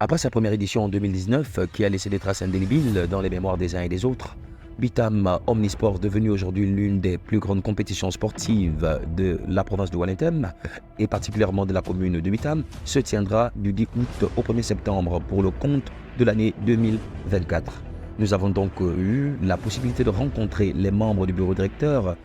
Après sa première édition en 2019, qui a laissé des traces indélébiles dans les mémoires des uns et des autres, Bitam Omnisport, devenu aujourd'hui l'une des plus grandes compétitions sportives de la province de Wallintem, et particulièrement de la commune de Bitam, se tiendra du 10 août au 1er septembre pour le compte de l'année 2024. Nous avons donc eu la possibilité de rencontrer les membres du bureau directeur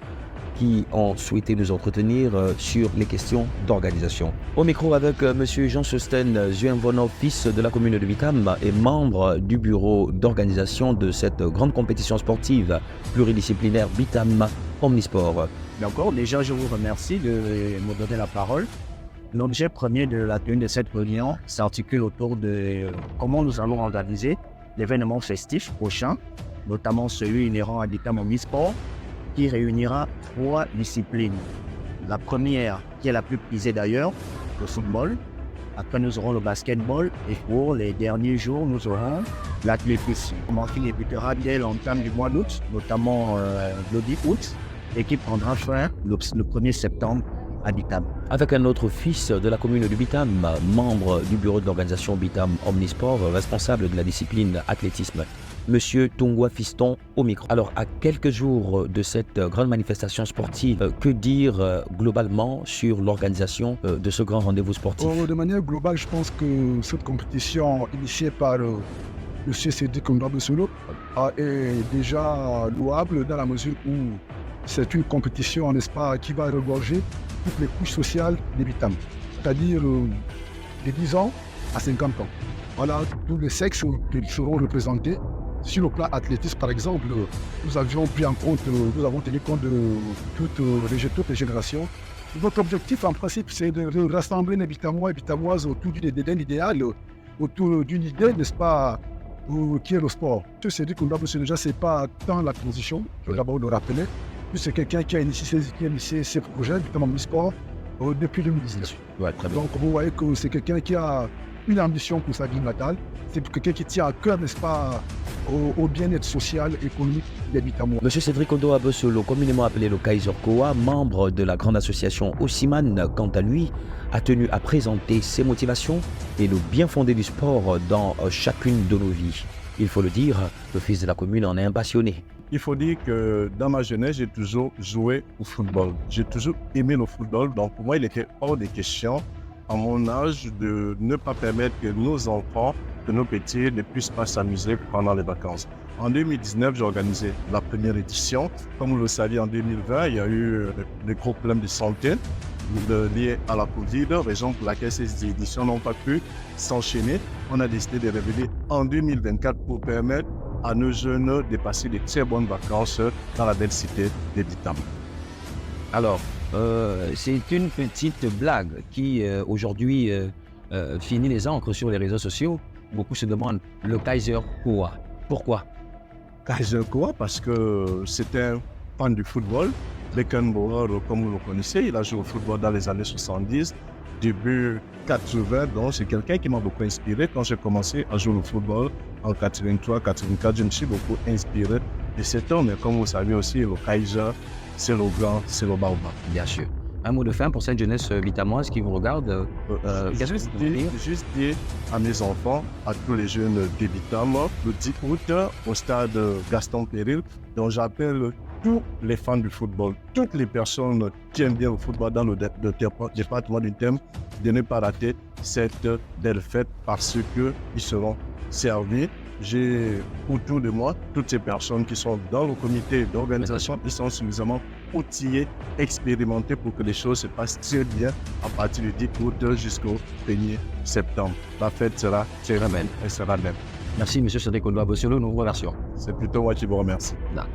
qui ont souhaité nous entretenir sur les questions d'organisation. Au micro avec M. Jean-Sosten Zuenvonov, fils de la commune de Bitam et membre du bureau d'organisation de cette grande compétition sportive pluridisciplinaire Bitam Omnisport. D'accord, déjà je vous remercie de me donner la parole. L'objet premier de la tenue de cette réunion s'articule autour de comment nous allons organiser l'événement festif prochain, notamment celui inhérent à Bitam Omnisport, qui réunira 3 disciplines. La première, qui est la plus prisée d'ailleurs, le football. Après, nous aurons le basketball. Et pour les derniers jours, nous aurons l'athlétisme. Qui débutera dès l'entame du mois d'août, notamment le 10 août, et qui prendra fin le 1er septembre à Bitam. Avec un autre fils de la commune de Bitam, membre du bureau de l'organisation Bitam Omnisport, responsable de la discipline athlétisme, Monsieur Tungwa Fiston au micro. Alors, à quelques jours de cette grande manifestation sportive, que dire globalement sur l'organisation de ce grand rendez-vous sportif? De manière globale, je pense que cette compétition initiée par le CCD Kondabesolo est déjà louable dans la mesure où c'est une compétition, n'est-ce pas, qui va regorger toutes les couches sociales des Bitam, c'est-à-dire de 10 ans à 50 ans. Voilà, tous les sexes qui seront représentés. Sur le plan athlétisme, par exemple, nous avons tenu compte de toutes les générations. Notre objectif, en principe, c'est de rassembler les Bitamois et Bitamoises autour d'un idéal, autour d'une idée, n'est-ce pas, qui est le sport. C'est dit qu'on déjà, c'est pas tant la transition, je vais d'abord le rappeler, c'est quelqu'un qui a initié ces projets, Bitam Omnisport, depuis 2019. Ouais, très bien. Donc, vous voyez que c'est quelqu'un qui a une ambition pour sa ville natale. C'est quelqu'un qui tient à cœur, n'est-ce pas, au bien-être social et économique des Bitamois. Monsieur Cédric Ondo Abosolo, communément appelé le Kaiser Koa, membre de la grande association Osiman, quant à lui, a tenu à présenter ses motivations et le bien fondé du sport dans chacune de nos vies. Il faut le dire, le fils de la commune en est un passionné. Il faut dire que dans ma jeunesse, j'ai toujours joué au football. J'ai toujours aimé le football. Donc pour moi, il était hors des questions, à mon âge, de ne pas permettre que nos enfants, que nos petits ne puissent pas s'amuser pendant les vacances. En 2019, j'ai organisé la première édition. Comme vous le savez, en 2020, il y a eu des gros problèmes de santé liés à la Covid, raison pour laquelle ces éditions n'ont pas pu s'enchaîner. On a décidé de revenir en 2024 pour permettre à nos jeunes de passer de très bonnes vacances dans la belle cité de Bitam. Alors, c'est une petite blague qui aujourd'hui finit les encres sur les réseaux sociaux. Beaucoup se demandent le Kaiser Koa. Pourquoi? Kaiser Koa parce que c'est un fan du football. Beckenbauer, comme vous le connaissez, il a joué au football dans les années 70, début 80. Donc c'est quelqu'un qui m'a beaucoup inspiré. Quand j'ai commencé à jouer au football en 83-84, je me suis beaucoup inspiré de cet homme. Et comme vous savez aussi, le Kaiser, c'est le grand, c'est le baobab. Bien sûr. Un mot de fin pour cette jeunesse bitamoise qui vous regarde. Juste dire à mes enfants, à tous les jeunes de Bitam, le 10 août, au stade Gaston Péril, dont j'appelle tous les fans du football, toutes les personnes qui aiment bien le football dans le département du thème, de ne pas rater cette belle fête parce qu'ils seront servis. J'ai autour de moi toutes ces personnes qui sont dans le comité d'organisation, ils sont suffisamment outillés, expérimentés pour que les choses se passent très bien à partir du 10 août jusqu'au 1er septembre. La fête sera très belle et sera belle. Merci, monsieur Cédric Ondo Abosolo, nous vous remercions. C'est plutôt moi qui vous remercie. Là.